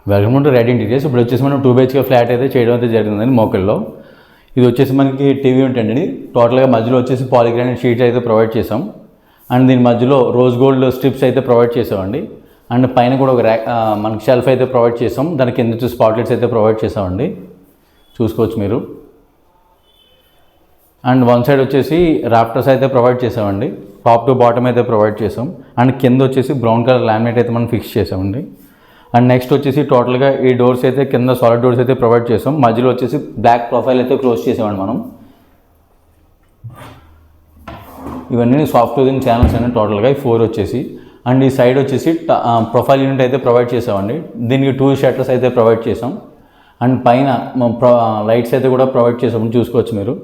Welcome to red interiors. ఇప్పుడు వచ్చేసి మనం 2 BHK ఫ్లాట్ అయితే చేయడం అయితే జరిగిందండి మోకల్లో. ఇది వచ్చేసి మనకి టీవీ ఉంటుందండి. టోటల్గా మధ్యలో వచ్చేసి పాలిగ్రానైట్ షీట్ అయితే ప్రొవైడ్ చేసాం. అండ్ దీని మధ్యలో రోజ్ గోల్డ్ స్ట్రిప్స్ అయితే ప్రొవైడ్ చేసామండి. అండ్ పైన కూడా ఒక మనకి షెల్ఫ్ అయితే ప్రొవైడ్ చేసాం. దాని కింద వచ్చి స్పాట్లైట్స్ అయితే ప్రొవైడ్ చేసామండి, చూసుకోవచ్చు మీరు. అండ్ వన్ సైడ్ వచ్చేసి రాఫ్టర్స్ అయితే ప్రొవైడ్ చేసామండి. టాప్ టు బాటమ్ అయితే ప్రొవైడ్ చేసాం. అండ్ కింద వచ్చేసి బ్రౌన్ కలర్ లామినేట్ అయితే మనం ఫిక్స్ చేసామండి. అండ్ నెక్స్ట్ వచ్చేసి టోటల్గా ఈ డోర్స్ అయితే కింద సాలిడ్ డోర్స్ అయితే ప్రొవైడ్ చేసాం. మధ్యలో వచ్చేసి బ్లాక్ ప్రొఫైల్ అయితే క్లోజ్ చేసామండి మనం. ఇవన్నీ సాఫ్ట్ క్లోజింగ్ ఛానల్స్ అండి టోటల్గా 4 వచ్చేసి. అండ్ ఈ సైడ్ వచ్చేసి ప్రొఫైల్ యూనిట్ అయితే ప్రొవైడ్ చేసామండి. దీనికి 2 షట్టర్స్ అయితే ప్రొవైడ్ చేసాం. అండ్ పైన లైట్స్ అయితే కూడా ప్రొవైడ్ చేసామని చూసుకోవచ్చు మీరు.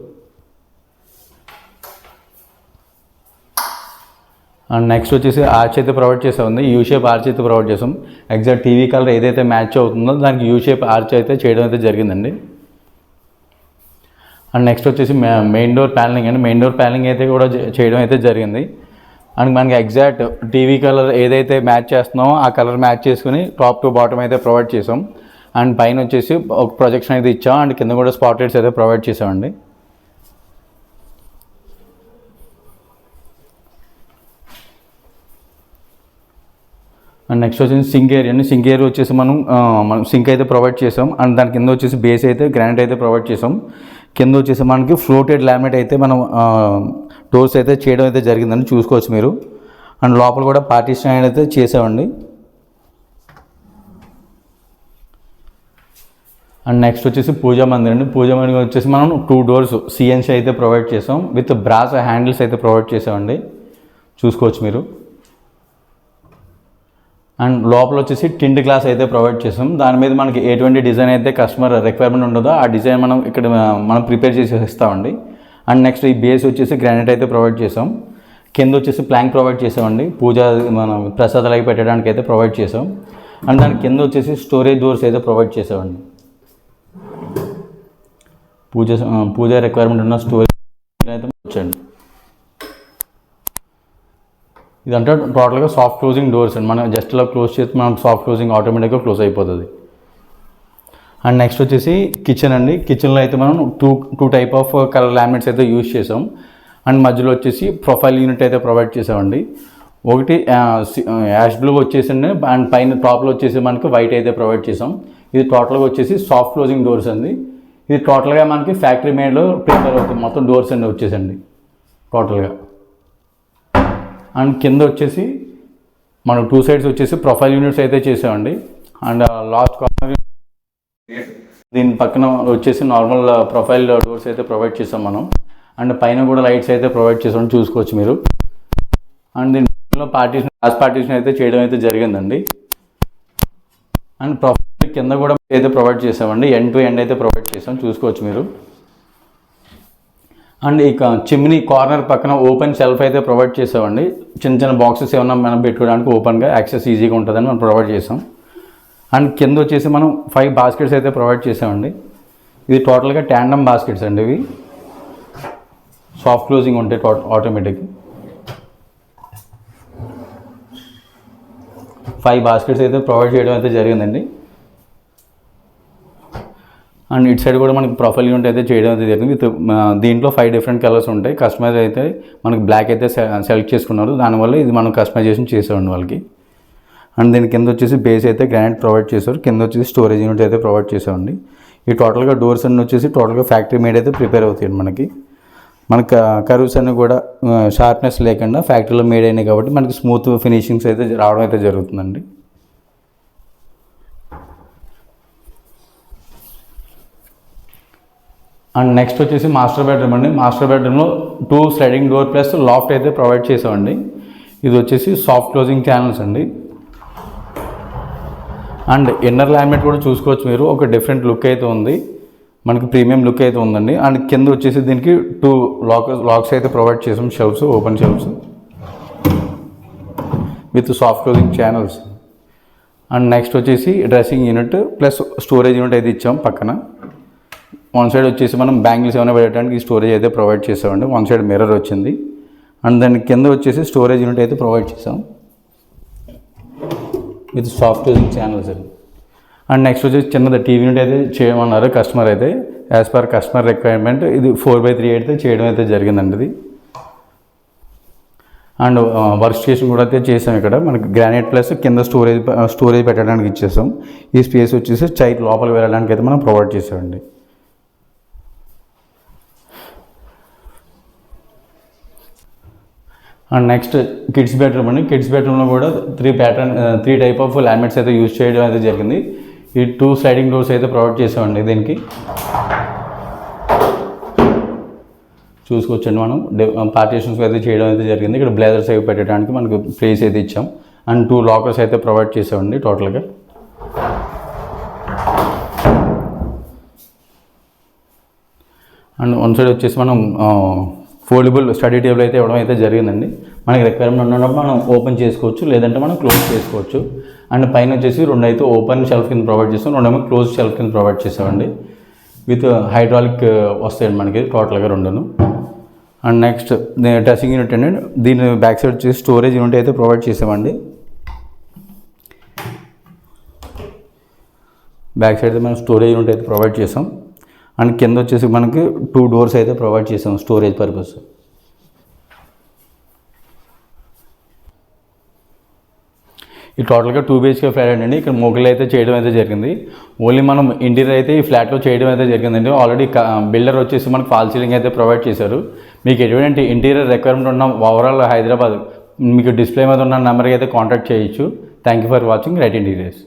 అండ్ నెక్స్ట్ వచ్చేసి ఆర్చ్ అయితే ప్రొవైడ్ చేసామండి. యూ షేప్ ఆర్చ్ అయితే ప్రొవైడ్ చేసాం. ఎగ్జాక్ట్ టీవీ కలర్ ఏదైతే మ్యాచ్ అవుతుందో దానికి యూ షేప్ ఆర్చ్ అయితే చేయడం అయితే జరిగిందండి. అండ్ నెక్స్ట్ వచ్చేసి మెయిన్ డోర్ ప్యానలింగ్ అండి. మెయిన్ డోర్ ప్యానలింగ్ అయితే కూడా చేయడం అయితే జరిగింది. అండ్ మనకి ఎగ్జాక్ట్ టీవీ కలర్ ఏదైతే మ్యాచ్ చేస్తున్నామో ఆ కలర్ మ్యాచ్ చేసుకుని టాప్ టు బాటమ్ అయితే ప్రొవైడ్ చేసాం. అండ్ పైన వచ్చేసి ఒక ప్రొజెక్షన్ అయితే ఇచ్చాం. అండ్ కింద కూడా స్పాట్లైట్స్ అయితే ప్రొవైడ్ చేసామండి. అండ్ నెక్స్ట్ వచ్చేసి సింక్ ఏరియా అండి. సింక్ ఏరియా వచ్చేసి మనం సింక్ అయితే ప్రొవైడ్ చేసాం. అండ్ దాని కింద వచ్చేసి బేస్ అయితే గ్రానైట్ అయితే ప్రొవైడ్ చేసాం. కింద వచ్చేసి మనకి ఫ్లోటెడ్ లామినేట్ అయితే మనం డోర్స్ అయితే చేయడం అయితే జరిగిందని చూసుకోవచ్చు మీరు. అండ్ లోపల కూడా పార్టీషన్ అయితే చేసామండి. అండ్ నెక్స్ట్ వచ్చేసి పూజా మందిర్ అండి. పూజా మందిర్ వచ్చేసి మనం 2 డోర్స్ CNC అయితే ప్రొవైడ్ చేసాం. విత్ బ్రాస్ హ్యాండిల్స్ అయితే ప్రొవైడ్ చేసామండి, చూసుకోవచ్చు మీరు. అండ్ లోపల వచ్చేసి టింట్ గ్లాస్ అయితే ప్రొవైడ్ చేసాం. దాని మీద మనకి ఎటువంటి డిజైన్ అయితే కస్టమర్ రిక్వైర్మెంట్ ఉండదో ఆ డిజైన్ మనం ప్రిపేర్ చేసి ఇస్తామండి. అండ్ నెక్స్ట్ ఈ బేస్ వచ్చేసి గ్రానైట్ అయితే ప్రొవైడ్ చేసాం. కింద వచ్చేసి ప్లాంక్ ప్రొవైడ్ చేసామండి. మనం ప్రసాదాలకి పెట్టడానికి అయితే ప్రొవైడ్ చేసాం. అండ్ దాని కింద వచ్చేసి స్టోరేజ్ డోర్స్ అయితే ప్రొవైడ్ చేసామండి. పూజ రిక్వైర్మెంట్ ఉన్న స్టోరేజ్ అయితే వచ్చండి. ఇదంటే టోటల్గా సాఫ్ట్ క్లోజింగ్ డోర్స్ అండి. మనం జస్ట్ ఇలా క్లోజ్ చేసి మనం సాఫ్ట్ క్లోజింగ్ ఆటోమేటిక్గా క్లోజ్ అయిపోతుంది. అండ్ నెక్స్ట్ వచ్చేసి కిచెన్ అండి. కిచెన్లో అయితే మనం two type of colour laminates అయితే యూజ్ చేసాం. అండ్ మధ్యలో వచ్చేసి ప్రొఫైల్ యూనిట్ అయితే ప్రొవైడ్ చేసామండి. ఒకటి యాష్ బ్లూ వచ్చేసండి. అండ్ పైన టాప్లో వచ్చేసి మనకి వైట్ అయితే ప్రొవైడ్ చేసాం. ఇది టోటల్గా వచ్చేసి సాఫ్ట్ క్లోజింగ్ డోర్స్ అండి. ఇది టోటల్గా మనకి ఫ్యాక్టరీ మేడ్లో ప్రిపేర్ అవుతుంది మొత్తం డోర్స్ అండి వచ్చేసండి టోటల్గా. అండ్ కింద వచ్చేసి మనం 2 సైడ్స్ వచ్చేసి ప్రొఫైల్ యూనిట్స్ అయితే చేసామండి. అండ్ లాస్ట్ కార్నర్ దీని పక్కన వచ్చేసి నార్మల్ ప్రొఫైల్ డోర్స్ అయితే ప్రొవైడ్ చేసాం మనం. అండ్ పైన కూడా లైట్స్ అయితే ప్రొవైడ్ చేసామని చూసుకోవచ్చు మీరు. అండ్ దీనిలో గ్లాస్ పార్టీషన్ అయితే చేయడం అయితే జరిగిందండి. అండ్ ప్రొఫైల్ కింద కూడా అయితే ప్రొవైడ్ చేసామండి. ఎండ్ టు ఎండ్ అయితే ప్రొవైడ్ చేసాం, చూసుకోవచ్చు మీరు. అండ్ ఇక చిమ్నీ కార్నర్ పక్కన ఓపెన్ షెల్ఫ్ అయితే ప్రొవైడ్ చేసామండి. చిన్న చిన్న బాక్సెస్ ఏమన్నా మనం పెట్టుకోవడానికి ఓపెన్గా యాక్సెస్ ఈజీగా ఉంటుందని మనం ప్రొవైడ్ చేసాం. అండ్ కింద వచ్చేసి మనం 5 బాస్కెట్స్ అయితే ప్రొవైడ్ చేసామండి. ఇది టోటల్గా ట్యాండమ్ బాస్కెట్స్ అండి. ఇవి సాఫ్ట్ క్లోజింగ్ ఉంటాయి ఆటోమేటిక్. 5 బాస్కెట్స్ అయితే ప్రొవైడ్ చేయడం అయితే జరిగిందండి. అండ్ ఇటు సైడ్ కూడా మనకి ప్రొఫైల్ యూనిట్ అయితే చేయడం అయితే జరిగింది. విత్ దీంట్లో 5 డిఫరెంట్ కలర్స్ ఉంటాయి. కస్టమైజ్ అయితే మనకి బ్లాక్ అయితే సెలెక్ట్ చేసుకున్నారు. దానివల్ల ఇది మనం కస్టమైజేషన్ చేసామండి వాళ్ళకి. అండ్ దీని కింద వచ్చేసి బేస్ అయితే గ్రానైట్ ప్రొవైడ్ చేశారు. కింద వచ్చేసి స్టోరేజ్ యూనిట్ అయితే ప్రొవైడ్ చేసామండి. ఈ టోటల్గా డోర్స్ అన్ని వచ్చేసి టోటల్గా ఫ్యాక్టరీ మేడ్ అయితే ప్రిపేర్ అవుతాయండి. మనకి కర్వ్స్ అన్నీ కూడా షార్ప్నెస్ లేకుండా ఫ్యాక్టరీలో మేడ్ అయినాయి కాబట్టి మనకి స్మూత్ ఫినిషింగ్స్ అయితే రావడం అయితే జరుగుతుందండి. అండ్ నెక్స్ట్ వచ్చేసి మాస్టర్ బెడ్రూమ్ అండి. మాస్టర్ బెడ్రూమ్లో 2 స్లైడింగ్ డోర్ ప్లస్ లాఫ్ట్ అయితే ప్రొవైడ్ చేసామండి. ఇది వచ్చేసి సాఫ్ట్ క్లోజింగ్ ఛానల్స్ అండి. అండ్ ఇన్నర్ లామినేట్ కూడా చూసుకోవచ్చు మీరు. ఒక డిఫరెంట్ లుక్ అయితే ఉంది, మనకి ప్రీమియం లుక్ అయితే ఉందండి. అండ్ కింద వచ్చేసి దీనికి 2 లాక్స్ అయితే ప్రొవైడ్ చేసాం. Shelves, open shelves with soft closing channels. And next వచ్చేసి dressing unit plus storage unit అయితే ఇచ్చాం పక్కన. వన్ సైడ్ వచ్చేసి మనం బ్యాంగిల్స్ ఏమైనా పెట్టడానికి స్టోరేజ్ అయితే ప్రొవైడ్ చేసామండి. వన్ సైడ్ మిర్రర్ వచ్చింది. అండ్ దాని కింద వచ్చేసి స్టోరేజ్ యూనిట్ అయితే ప్రొవైడ్ చేసాం విత్ సాఫ్ట్ క్లోజింగ్ ఛానల్స్ అండి. అండ్ నెక్స్ట్ వచ్చేసి చిన్నది టీవీ యూనిట్ అయితే చేయమన్నారు కస్టమర్ అయితే, యాజ్ పర్ కస్టమర్ రిక్వైర్మెంట్ ఇది 4x3 అయితే చేయడం అయితే జరిగిందండి ఇది. అండ్ వర్క్ స్టేషన్ కూడా అయితే చేసాం. ఇక్కడ మనకి గ్రానైట్ ప్లస్ కింద స్టోరేజ్ పెట్టడానికి ఇచ్చేసాం. ఈ స్పేస్ వచ్చేసి చైర్ లోపలికి వెళ్ళడానికి అయితే మనం ప్రొవైడ్ చేసామండి. అండ్ నెక్స్ట్ కిడ్స్ బెడ్రూమ్ అండి. కిడ్స్ బెడ్రూమ్లో కూడా 3 టైప్ ఆఫ్ లామినేట్స్ అయితే యూజ్ చేయడం అయితే జరిగింది. ఈ 2 స్లైడింగ్ డోర్స్ అయితే ప్రొవైడ్ చేసామండి. దీనికి చూసుకోవచ్చండి, మనం పార్టీషన్స్ అయితే చేయడం అయితే జరిగింది. ఇక్కడ బ్లేజర్స్ అవి పెట్టడానికి మనకు ప్లేస్ అయితే ఇచ్చాం. అండ్ 2 లాకర్స్ అయితే ప్రొవైడ్ చేసామండి టోటల్గా. అండ్ వన్ సైడ్ వచ్చేసి మనం ఫోల్డబుల్ స్టడీ టేబుల్ అయితే ఇవ్వడం అయితే జరిగిందండి. మనకి రిక్వైర్మెంట్ ఉన్నప్పుడు మనం ఓపెన్ చేసుకోవచ్చు, లేదంటే మనం క్లోజ్ చేసుకోవచ్చు. అండ్ పైన వచ్చేసి 2 అయితే ఓపెన్ షెల్ఫ్ కింద ప్రొవైడ్ చేస్తాం, 2 ఏమో క్లోజ్ షెల్ఫ్ కింద ప్రొవైడ్ చేసామండి. విత్ హైడ్రాలిక్ వస్తాయండి మనకి టోటల్గా 2. అండ్ నెక్స్ట్ డ్రెస్సింగ్ యూనిట్ అండి. దీని బ్యాక్ సైడ్ వచ్చేసి స్టోరేజ్ యూనిట్ అయితే ప్రొవైడ్ చేసామండి. బ్యాక్ సైడ్ అయితే మనం స్టోరేజ్ యూనిట్ అయితే ప్రొవైడ్ చేసాం. అండ్ కింద వచ్చేసి మనకి 2 డోర్స్ అయితే ప్రొవైడ్ చేసాం స్టోరేజ్ పర్పస్. ఈ టోటల్గా 2 BHK ఫ్లాట్ అండి. ఇక్కడ మొగలు అయితే చేయడం అయితే జరిగింది. ఓన్లీ మనం ఇంటీరియర్ అయితే ఈ ఫ్లాట్లో చేయడం అయితే జరిగిందండి. ఆల్రెడీ బిల్డర్ వచ్చేసి మనకు ఫాల్ సీలింగ్ అయితే ప్రొవైడ్ చేశారు. మీకు ఎటువంటి ఇంటీరియర్ రిక్వైర్మెంట్ ఉన్న ఓవరాల్ హైదరాబాద్ మీకు డిస్ప్లే మీద ఉన్న నెంబర్కి అయితే కాంటాక్ట్ చేయొచ్చు. Thank you for watching right interiors.